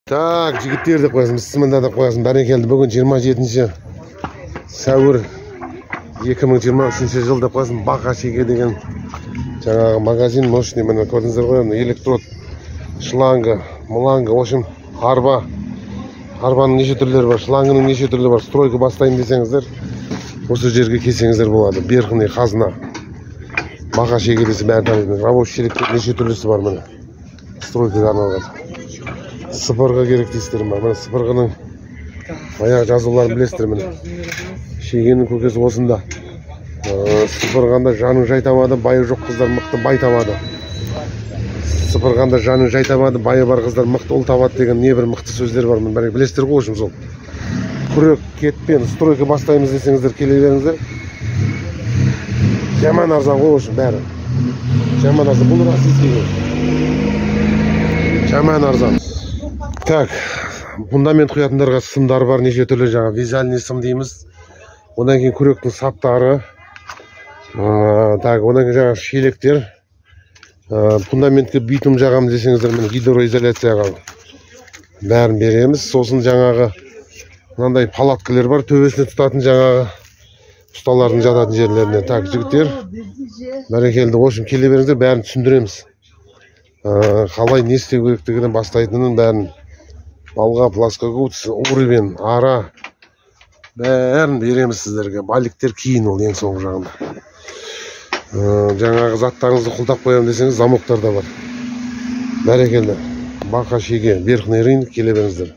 Так, жігіттер деп қоясың, сізмінді деп қоясың. Бәрекелді, бүгін 27 сәуір 2023 жыл деп қоясың. Бақа шеге деген жаңағы магазин, мощный, міне көрдіңіздер ғой, электрод, шланга, мланга, в общем, арбаның неше түрлері бар, шлангының неше түрлері бар. Стройка бастайын десеңіздер, осы жерге келсеңіздер болады. Берхный қазына, бақа шеге десе бәрі танитын. Рабочий шелектер неше түрлісі бар міне. Стройкаға арналған. Сыпырға керек дейсіздер ма? Міне сыпырғының аяқ жазуларын білесіздер міне. Шегенің көкесі осында. Сыпырғанда жаның жай табады, байы жоқ қыздар мықты бай табады. Сыпырғанда жаның жай табады, байы бар қыздар мықты ұл табады деген не бір мықты сөздер бар. Міне білесіздер ғой, үшін сол. Күрек, кетпен, стройка бастаймыз десеңіздер келе беріңіздер. Жаман арзан ғой үшін бәрі. Жаман арзан, бұл российский. Жаман арзан. Так, фундамент құятындарға сымдар бар, неше түрлі жаңа вязальный сым дейміз. Одан кейін күректің саптары. Так, одан кейін жаңа шелектер. Фундаментке битум жағамыз десеңіздер, міне гидроизоляцияға бәрін береміз. Сосын жаңағы мынандай палаткалар бар, төбесіне тұтатын жаңағы ұсталардың жататын жерлеріне. Так, жігіттер, бәрекелді, в общем, келе беріңіздер, бәрін түсіндіреміз. Қалай не істеу керектігінен бастайтынын бәрін, балға, плоскогубец, уровень, ара бәрін береміз сіздерге. Баликтер кейін ол ең соңғы жағында. Жаңағы заттарыңызды құлтап қоямын десеңіз, замоктар да бар. Бәрекелді, бақа шеге, Верхний рынок, келе беріңіздер.